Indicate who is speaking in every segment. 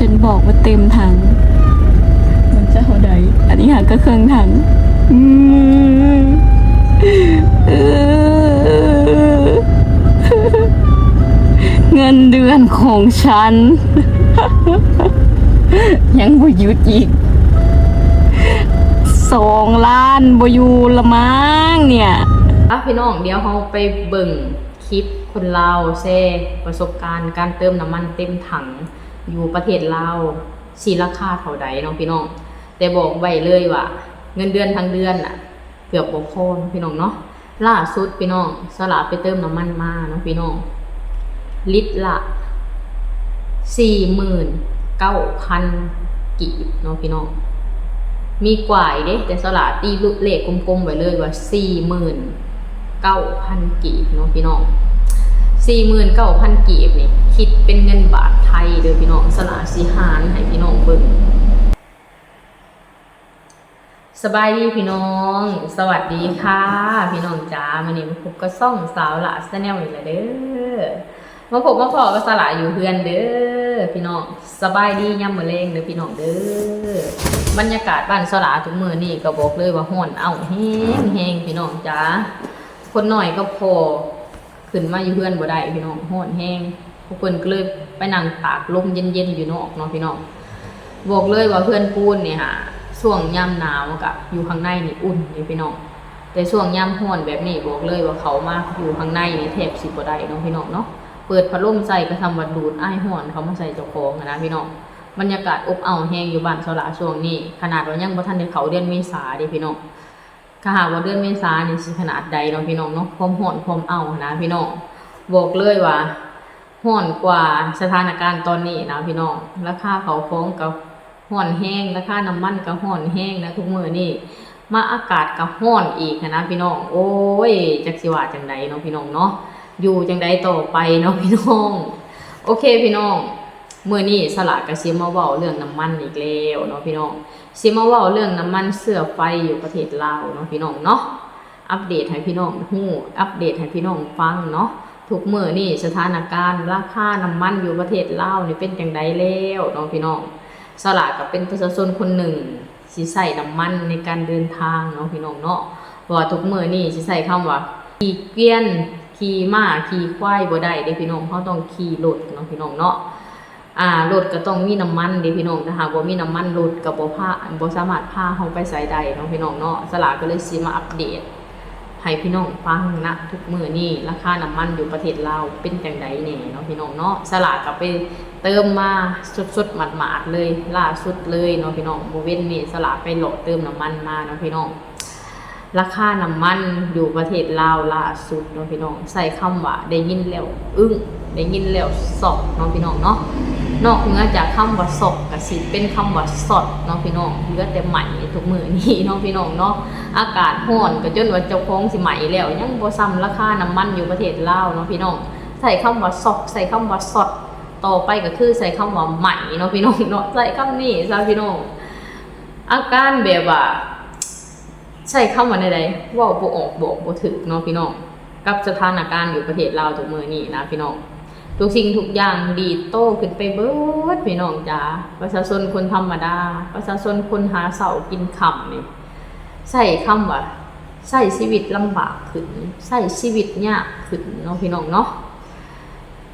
Speaker 1: ฉันบอกว่าเต็มถังมันจะเท่าใดอันนี้หาก็เครื่องถังเงินเดือนของฉัน ยังบ่หยุดอีก2 ล้านบ่อยู่ละมั้งเนี่ย
Speaker 2: พี่น้องเดี๋ยวเราไปเบิ่งคลิปคนลาวแชร์ประสบการณ์การเติมน้ำมันเต็มถังอยู่ประเทศลาวสิราคาเท่าใดเนาะพี่น้องแต่บอกไว้เลยว่าเงินเดือนทั้งเดือนน่ะเกือบบ่พอพี่น้องเนาะล่าสุดพี่น้องสละไปเติมน้ำมันมาเนาะพี่น้องลิตรละ49,000 กีบเนาะพี่น้องมีกว่าอีกเด้แต่สละตีเลขกลมๆไว้เลยว่า49,000 กีบเนาะพี่น้อง49,000 กีบนี่คิดเป็นเงินบาทไทยเด้อพี่น้องสละสิหารให้พี่น้องเบิ่งสบายดีพี่น้องสวัสดีค่ะพี่น้องจ๋ามื้อนี้มาพบกับช่องสาวละชาแนลอีกแล้วเด้อมาพบมาพอกับสละอยู่เฮือนเด้อพี่น้องสบายดียามมื้อแลงเด้อพี่น้องเด้อบรรยากาศบ้านสละทุกมื้อนี่ก็บอกเลยว่าร้อนเอาแห้งๆพี่น้องจ๋าคนน้อยก็พอขึ้นมาอยู่เฮือนบ่ได้พี่น้องร้อนแห้งพวกเพิ่นก็เลยไปนั่งตากลมเย็นๆอยู่นอกเนาะพี่น้องบอกเลยว่าเพื่อนปูนเนี่ยค่ะช่วงยามหนาวกับอยู่ข้างในนี่อุ่นนี่พี่น้องแต่ช่วงยามร้อนแบบนี้บอกเลยว่าเขามาอยู่ข้างในนี่แทบสิบ่ได้เนาะพี่น้องเนาะเปิดพัดลมใส่ก็ทำวัดดูดอ้ายร้อนเขามาใส่เจ้าของนะพี่น้องบรรยากาศอบอ้าวแห้งอยู่บ้านสระช่วงนี้ขนาดว่ายังบ่ทันได้เข้าเดือนเมษาเด้พี่น้องถ้าหากว่าเดือนเมษานี่สิขนาดใดเนาะพี่น้องเนาะความร้อนความอ้าวนะพี่น้องบอกเลยว่าร้อนกว่าสถานการณ์ตอนนี้นะพี่น้องราคาเขาฟ้องกับร้อนแห้งราคาน้ำมันก็ร้อนแห้งนะทุกมื้อนี้มาอากาศก็ร้อนอีกนะพี่น้องโอ้ยจักสิว่าจังไดเนาะพี่น้องเนาะอยู่จังไดต่อไปเนาะพี่น้องโอเคพี่น้องมื้อนี้สละก็สิมาเว้าเรื่องน้ำมันอีกแล้วเนาะพี่น้องสิมาเว้าเรื่องน้ำมันเสื้อไฟอยู่ประเทศลาวเนาะพี่น้องเนาะอัปเดตให้พี่น้องฮู้อัปเดตให้พี่น้องฟังเนาะทุกมื้อนี้สถานการณ์ราคาน้ำมันอยู่ประเทศลาวนี่เป็นจังไดแล้วเนาะพี่น้องสละก็เป็นประชาชนคนหนึ่งสิใช้น้ำมันในการเดินทางเนาะพี่น้องเนาะเพราะว่าทุกมื้อนี้สิใช้คำว่าขี่เกวียนขี่ม้าขี่ควายบ่ได้เด้พี่น้องเฮาต้องขี่รถเนาะพี่น้องเนาะรถก็ต้องมีน้ำมันเด้พี่น้องถ้าหากบ่มีน้ำมันรถก็บ่สามารถพาเฮาไปไสได้เนาะพี่น้องเนาะสละก็เลยสิมาอัปเดตให้พี่น้องฟังนะทุกมื้อนี้ราคาน้ำมันอยู่ประเทศลาวเป็นจังไดแน่เนาะพี่น้องเนาะสละก็ไปเติมมาสดๆหมาดๆเลยล่าสุดเลยเนาะพี่น้องบ่เว้นนี่สละไปโหลดเติมน้ำมันมาเนาะพี่น้องราคาน้ำมันอยู่ประเทศลาวล่าสุดเนาะพี่น้องใส่คำว่าได้ยินแล้วอึ้งได้ยินแล้วสอบเนาะพี่น้องเนาะนอกเหนือจากคำว่าสอบก็สิเป็นคำว่าสดเนาะพี่น้องเหลือแต่ใหม่ทุกมื้อนี้เนาะพี่น้องเนาะอากาศร้อนก็จนว่าเจ้าของสิใหม่แล้วยังบ่ซ้ำราคาน้ำมันอยู่ประเทศลาวเนาะพี่น้องใส่คำว่าสอบใส่คำว่าสดต่อไปก็คือใส่คำว่าใหม่เนาะพี่น้องเนาะใส่คำนี้ซะพี่น้องอาการแบบว่าใช่คำว่าใดๆว่าบ่ออกบอกบ่ถึกเนาะพี่น้องกับสถานการณ์อยู่ประเทศลาวทุกมื้อนี้นะพี่น้องทุกสิ่งทุกอย่างดีโตขึ้นไปเบิดพี่น้องจ๋าประชาชนคนธรรมดาประชาชนคนหาเสากินค่ำนี่ใช่คำว่าใช้ชีวิตลำบากขึ้นใช้ชีวิตยากขึ้นเนาะพี่น้องเนาะ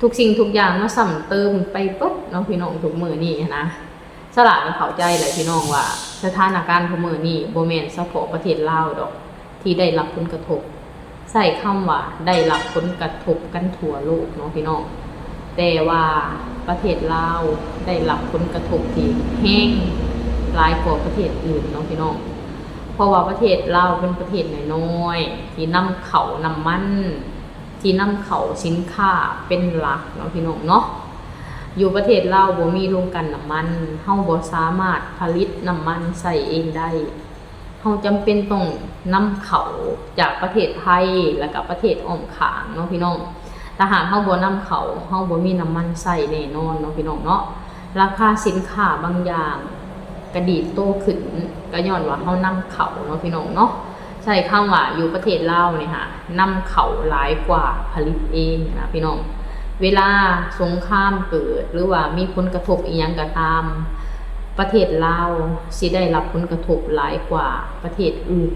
Speaker 2: ทุกสิ่งทุกอย่างมาซ้ำเติมไปเบิดเนาะพี่น้องทุกมื้อนี้นะสละก็เข้าใจแหละพี่น้องว่าสถานการณ์ทุกมื้อนี้บ่แม่นเฉพาะประเทศลาวดอกที่ได้รับผลกระทบใส่คำว่าได้รับผลกระทบกันทั่วโลกเนาะพี่น้องแต่ว่าประเทศลาวได้รับผลกระทบที่แห้งหลายกว่าประเทศอื่นเนาะพี่น้องเพราะว่าประเทศลาวเป็นประเทศน้อยๆที่นำเข้าน้ำมันที่นำเข้าสินค้าเป็นหลักเนาะพี่น้องเนาะอยู่ประเทศลาวบ่มีโรงกลั่นน้ำมันเฮาบ่สามารถผลิตน้ำมันใส่เองได้เฮาจำเป็นต้องนำเข้าจากประเทศไทยแล้วก็ประเทศอ้อมข้างเนาะพี่น้องถ้าหากเฮาบ่นำเข้าเฮาบ่มีน้ำมันใส่แน่นอนเนาะพี่น้องเนาะราคาสินค้าบางอย่างก็ดีดโตขึ้นก็ย้อนว่าเฮานำเข้าเนาะพี่น้องเนาะใช้คำว่าอยู่ประเทศลาวนี่ค่ะนำเข้าหลายกว่าผลิตเองนะพี่น้อง เวลาสงครามเกิดหรือว่ามีผลกระทบอีหยังก็ตามประเทศลาวสิได้รับผลกระทบหลายกว่าประเทศอื่น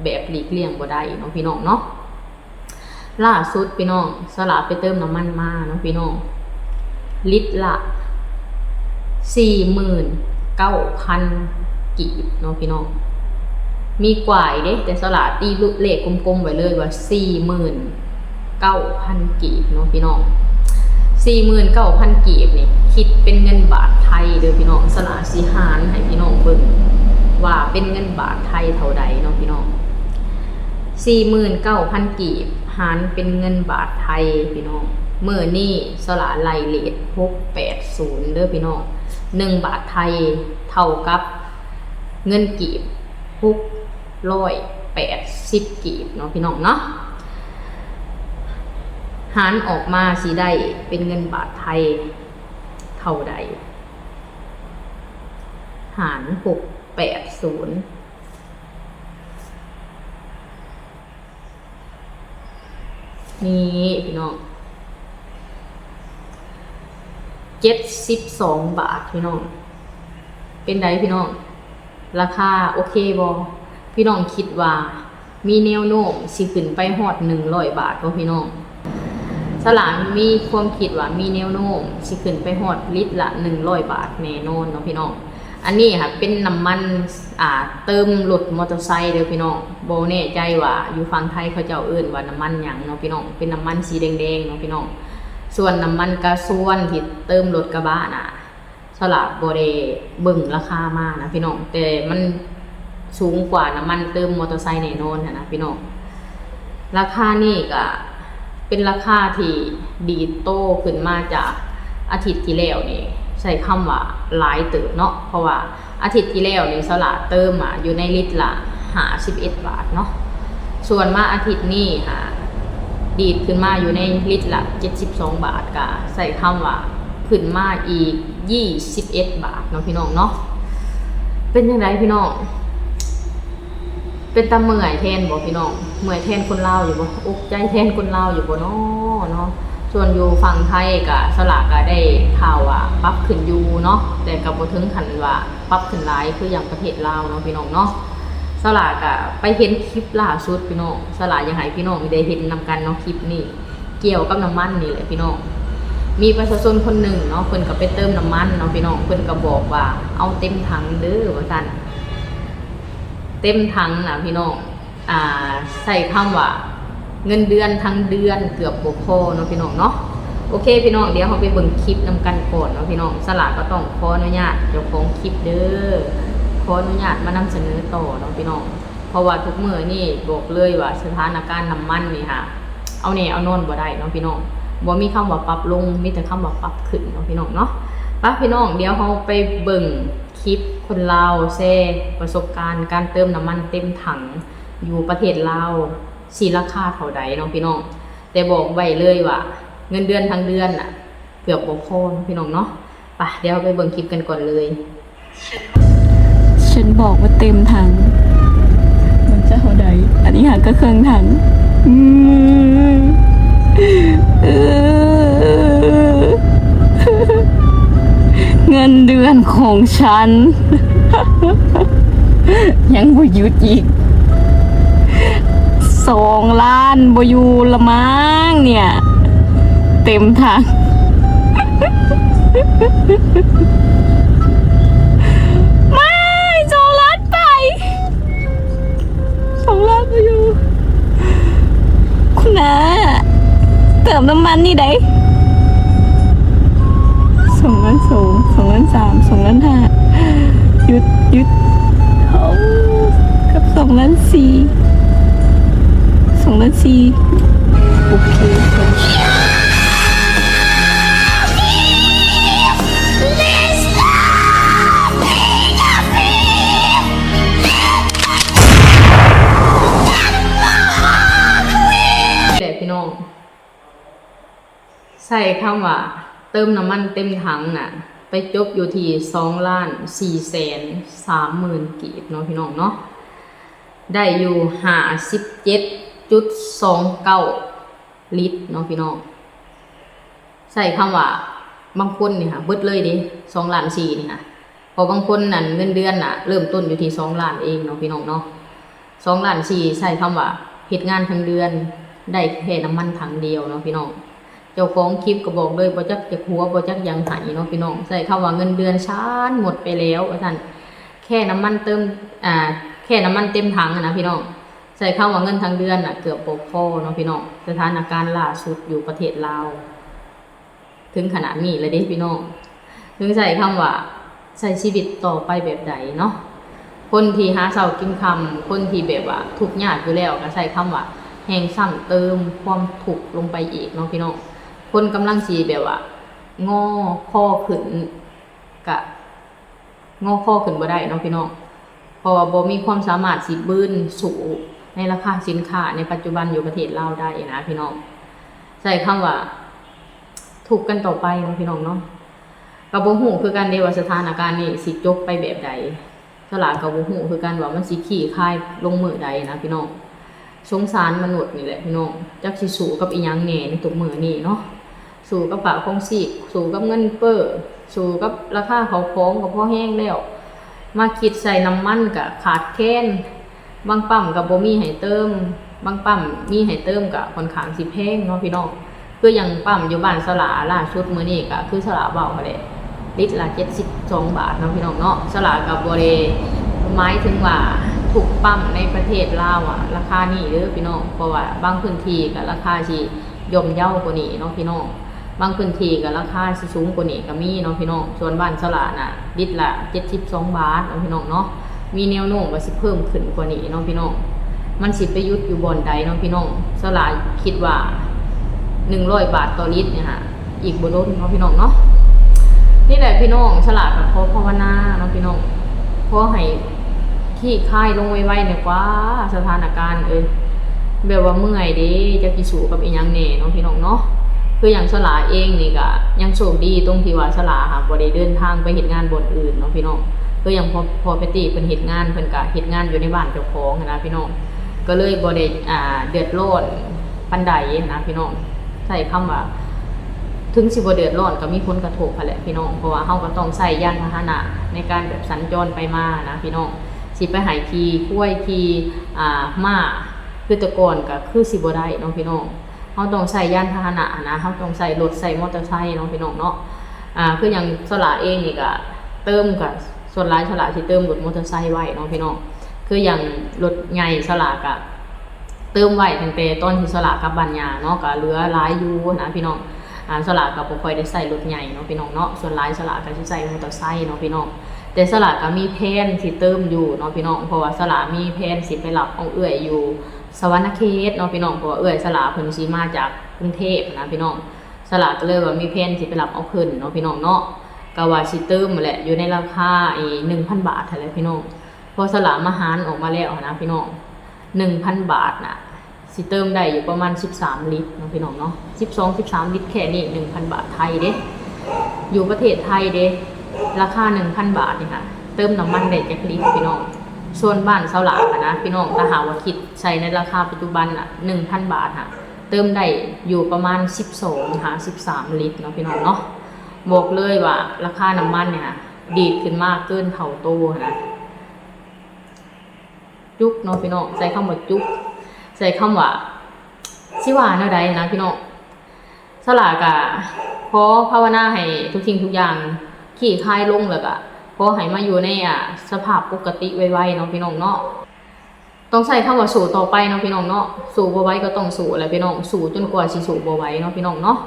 Speaker 2: แบบหลีกเลี่ยงบ่ได้เนาะพี่น้องเนาะล่าสุดพี่น้องสละไปเติมน้ำมันมาเนาะพี่น้องลิตรละ 49,000 กีบเนาะพี่น้องมีกว่าเด้แต่สละตีเลขกลมๆไว้เลยว่า 49,000 กีบเนาะพี่น้อง 49,000 กีบนี่คิดเป็นเงินบาทไทยเด้อพี่น้องสละสิหารให้พี่น้องเบิ่งว่าเป็นเงินบาทไทยเท่าใดเนาะพี่น้อง 49,000 กีบหารเป็นเงินบาทไทยพี่น้องเมื่อนี่สละไล่เลท680เด้อพี่น้อง1 บาทไทยเท่ากับเงินกีบ680 กีบเนาะพี่น้องเนาะหารออกมาสิได้เป็นเงินบาทไทยเท่าใดหาร680นี่พี่น้อง72 บาทพี่น้องเป็นไดพี่น้องราคาโอเคบ่พี่น้องคิดว่ามีแนวโน้มสิขึ้นไปฮอด100 บาทบ่พี่น้องสลากมีความคิดว่ามีแนวโน้มสิขึ้นไปฮอดลิตรละ100 บาทแน่นอนเนาะพี่น้องอันนี้ค่ะเป็นน้ำมันเติมรถมอเตอร์ไซค์เด้อพี่น้องบ่แน่ใจว่าอยู่ฝั่งไทยเขาเจ้าเอิ้นว่าน้ำมันหยังเนาะพี่น้องเป็นน้ำมันสีแดงๆเนาะพี่น้องส่วนน้ำมันกระส่วนที่เติมรถกระบะน่ะสลากบ่ได้เบิ่งราคามานะพี่น้องแต่มันสูงกว่าน้ำมันเติมมอเตอร์ไซค์แน่นอนนะพี่น้องราคานี่ก็เป็นราคาที่ดีโตขึ้นมาจากอาทิตย์ที่แล้วนี่ใช้คำว่าหลายเติบเนาะเพราะว่าอาทิตย์ที่แล้วนี่สลากเติมอยู่ในลิตรละ51 บาทเนาะส่วนมาอาทิตย์นี้ดีดขึ้นมาอยู่ในลิตรละ72 บาทก็ใส่คำว่าขึ้นมาอีก21 บาทเนาะพี่น้องเนาะเป็นยังไงพี่น้องเป็นตาเมื่อยแทนบ่พี่น้องเมื่อยแทนคนลาวอยู่บ่อกใจแทนคนลาวอยู่บ่เนาะส่วนอยู่ฝั่งไทยก็สลากก็ได้ข่าวว่าปรับขึ้นอยู่เนาะแต่ก็บ่ถึงขั้นว่าปรับขึ้นหลายคืออย่างประเทศลาวเนาะพี่น้องเนาะสลากก็ไปเห็นคลิปล่าสุดพี่น้องสลากยังให้พี่น้องได้เห็นนำกันเนาะคลิปนี้เกี่ยวกับน้ำมันนี่แหละพี่น้องมีประชาชนคนหนึ่งเนาะเพิ่นก็ไปเติมน้ำมันเนาะพี่น้องเพิ่นก็บอกว่าเอาเต็มถังเด้อว่าซั่นเต็มถังนะพี่น้องใส่คำว่าเงินเดือนทั้งเดือนเกือบบ่พอเนาะพี่น้องเนาะโอเคพี่น้องเดี๋ยวเราไปเบิ่งคลิปนำกันก่อนเนาะพี่น้องสลากก็ต้องขออนุญาตเจ้าของคลิปเด้อขออนุญาตมานำเสนอต่อเนาะพี่น้องเพราะว่าทุกมื้อนี่บอกเลยว่าสถานการณ์น้ำมันนี่ค่ะเอาแน่เอานอนบ่ได้เนาะพี่น้องบ่มีคำว่าปรับลงมีแต่คำว่าปรับขึ้นเนาะพี่น้องเนาะไปพี่น้องเดี๋ยวเราไปเบิ่งคลิปคนลาวแชร์ประสบการณ์การเติมน้ำมันเต็มถังอยู่ประเทศลาวสิราคาเท่าใดเนาะพี่น้องแต่บอกไว้เลยว่าเงินเดือนทั้งเดือนเกือบบ่พอพี่น้องเนาะไปเดี๋ยวเราไปเบิ่งคลิปกันก่อนเลย
Speaker 1: ฉันบอกว่าเต็มถังมันจะเท่าใดอันนี้หาก็เครื่องถังเงินเดือนของฉัน ยังบ่หยุดอีก2 ล้านบ่อยู่ละมั้งเนี่ยเต็มถัง ไม่2 ล้านไป2 ล้านบ่อยู่คุณน้าเติมน้ำมันนี่ได้2 ล้าน 2 2 ล้าน 3 2 ล้าน 5หยุดเขากับ2 ล้าน 4 2 ล้าน 4โอเค
Speaker 2: พี่น้องใส่คำว่าเติมน้ำมันเต็มถังไปจบอยู่ที่2,430,000 กีบเนาะพี่น้องเนาะได้อยู่57.29 ลิตรเนาะพี่น้อง ใส่คำว่าบางคนนี่ค่ะเบิดเลยดิ2 ล้าน 4นี่ค่ะพอบางคนนั่นเงินเดือนน่ะเริ่มต้นอยู่ที่2 ล้านเองเนาะพี่น้องเนาะ2 ล้าน 4ใส่คำว่าเฮ็ดงานทั้งเดือนได้แค่น้ำมันถังเดียวเนาะพี่น้องเจ้าของคลิปก็บอกเลยบ่จักจะหัวบ่จักยังไหเนาะพี่น้องใส่คำว่าเงินเดือนชานหมดไปแล้วว่าซั่นแค่น้ำมันเติมแค่น้ำมันเต็มถังนะพี่น้องใส่คำว่าเงินทั้งเดือนน่ะเกือบบ่พอเนาะพี่น้องสถานการณ์ล่าสุดอยู่ประเทศลาวถึงขนาดนี้เลยเด้พี่น้องถึงใส่คำว่าใช้ชีวิตต่อไปแบบใดเนาะคนที่หาเช้ากินค่ำคนที่แบบว่าทุกข์ยากอยู่แล้วก็ใช้คำว่าแฮงซ้ำเติมความทุกข์ลงไปอีกเนาะพี่น้องคนกำลังสิแบบว่างอข้อขึ้นกะงอข้อขึ้นบ่ได้เนาะพี่น้องเพราะว่าบ่มีความสามารถสิบื้นสู่ในราคาสินค้าในปัจจุบันอยู่ประเทศลาวได้นะพี่น้องใช้คำว่าถูกกันต่อไปเนาะพี่น้องเนาะก็บ่ฮู้คือกันเด้ว่าสถานการณ์นี้สิจบไปแบบใดสลากก็บ่ฮู้คือกันว่ามันสิคลี่คลายลงมื้อใดนะพี่น้องสงสารมนุษย์นี่แหละพี่น้องจักสิสู้กับอีหยังแหน่ในทุกมื้อนี้เนาะสู้กับปากของสิสู้กับเงินเฟ้อสู้กับราคาของก็พอแห้งแล้วมาคิดใส่น้ำมันก็ขาดแคลนบางปั๊มก็บ่มีให้เติมบางปั๊มมีให้เติมก็ค่อนข้างสิแพงเนาะพี่น้องคืออย่างปั๊มอยู่บ้านสลาล่าสุดมื้อนี้ก็คือสลาเว้าก็ได้ลิตรละ72 บาทเนาะพี่น้องเนาะสลาก็บ่ได้หมายถึงว่าทุกปั๊มในประเทศลาวอะราคานี้เด้อพี่น้องเพราะว่าบางพื้นที่ก็ราคาสิย่อมเยาว์กว่านี้เนาะพี่น้องบางพื้นที่ก็ราคาสิสูงกว่านี้ก็มีเนาะพี่น้องส่วนบ้านสลาน่ะลิตรละ72 บาทเนาะพี่น้องเนาะมีแนวโน้มว่าสิเพิ่มขึ้นกว่านี้เนาะพี่น้องมันสิไปยุดอยู่บ่อนใดเนาะพี่น้องสลาคิดว่า100 บาทต่อลิตรเนี่ยฮะอีกบ่ล้นเนาะพี่น้องเนาะนี่แหละพี่น้องฉลาดกับขอภาวนาเนาะพี่น้องขอให้ขี้คายลงไวๆเนี่ยกว่าสถานการณ์แบบว่าเมื่อยเด้จะกิสู้กับอีหยังแน่เนาะพี่น้องเนาะคืออย่างฉลาดเองนี่ก็ยังโชคดีตรงที่ว่าฉลาดค่ะบ่ได้เดินทางไปเฮ็ดงานบ่อนอื่นเนาะพี่น้องคืออย่างพอไปติเพิ่นเฮ็ดงานเพิ่นก็เฮ็ดงานอยู่ในบ้านเจ้าของนะพี่น้องก็เลยบ่ได้เดือดร้อนปานใดนะพี่น้องใช้คำว่าถึงสิบ่เดือดร้อนก็มีผลกระทบแหละพี่น้องเพราะว่าเฮาก็ต้องใช้ยานพาหนะในการแบบสัญจรไปมานะพี่น้องสิไปหายขี่คุ้ยขี่ม้าคือแต่ก่อนก็คือสิบ่ได้เนาะพี่น้องเฮาต้องใช้ยานพาหนะนะเฮาต้องใช้รถใช้มอเตอร์ไซค์เนาะพี่น้องเนาะคืออย่างสลาเองนี่ก็เติมก็ส่วนหลายสลาสิเติมรถมอเตอร์ไซค์ไว้เนาะพี่น้องคืออย่างรถใหญ่สลาก็เติมไว้ตั้งแต่ตอนที่สลากลับบ้านยาเนาะก็เหลือหลายอยู่นะพี่น้องสลากก็บ่ค่อยได้ใส่รถใหญ่เนาะพี่น้องเนาะส่วนหลายสลากก็สิใส่มอเตอร์ไซค์เนาะพี่น้องแต่สลากก็มีแผนสิเติมอยู่เนาะพี่น้องเพราะว่าสลากมีแผนสิไปรับเอาเอื้อยอยู่สวรรณเขตเนาะพี่น้องเพราะว่าเอื้อยสลากเพิ่นสิมาจากกรุงเทพนะพี่น้องสลากก็เลยว่ามีแผนสิไปรับเอาเพิ่นเนาะพี่น้องเนาะก็ว่าสิเติมแหละอยู่ในราคา1,000 บาทเท่านั้นพี่น้องพอสลากมาหารออกมาแล้วนะพี่น้อง 1,000 บาทน่ะสิเติมได้อยู่ประมาณ13 ลิตรเนาะพี่น้องเนาะ12-13 ลิตรแค่นี้ 1,000 บาทไทยเด้อยู่ประเทศไทยเด้ราคา 1,000 บาทนี่ค่ะเติมน้ำมันได้จักลิตรพี่น้องส่วนบ้านเซาหลาค่ะนะพี่น้องถ้าหาว่าคิดใช้ในราคาปัจจุบันน่ะ 1,000 บาทค่ะเติมได้อยู่ประมาณ13 ลิตรเนาะพี่น้องเนาะบอกเลยว่าราคาน้ำมันเนี่ยดีดขึ้นมากเกินเท่าโตนะจุกเนาะพี่น้องใส่คำว่าจุกใส่คำว่าสิว่าแนวใดนะพี่น้องสลากะขอภาวนาให้ทุกสิ่งทุกอย่างขี้คายลงแล้วก็ขอให้มาอยู่ในสภาพปกติไวๆเนาะพี่น้องเนาะต้องใส่คำว่าสู้ต่อไปเนาะพี่น้องเนาะสู้บ่ไหวก็ต้องสู้แหละพี่น้องสู้จนกว่าสิสู้บ่ไหวเนาะพี่น้องเนาะ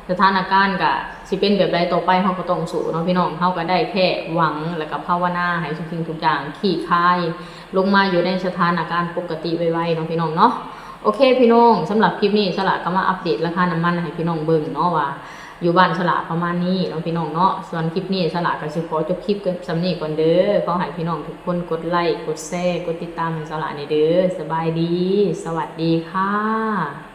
Speaker 2: สถานการณ์ก็สิเป็นแบบใดต่อไปเฮาก็ต้องสู้เนาะพี่น้องเฮาก็ได้แค่หวังแล้วก็ภาวนาให้ทุกสิ่งทุกอย่างขี้คายลงมาอยู่ในสถานการณ์ปกติไวๆเนาะพี่น้องเนาะโอเคพี่น้องสำหรับคลิปนี้ฉลาดก็มาอัปเดตราคาน้ำมันให้พี่น้องเบิ่งเนาะว่าอยู่บ้านฉลาดประมาณนี้เนาะพี่น้องเนาะส่วนคลิปนี้ฉลาดก็สิขอจบคลิปกันสำนี้ก่อนเด้อขอให้พี่น้องทุกคนกดไลค์กดแชร์กดติดตามให้ฉลาดในเด้อสบายดีสวัสดีค่ะ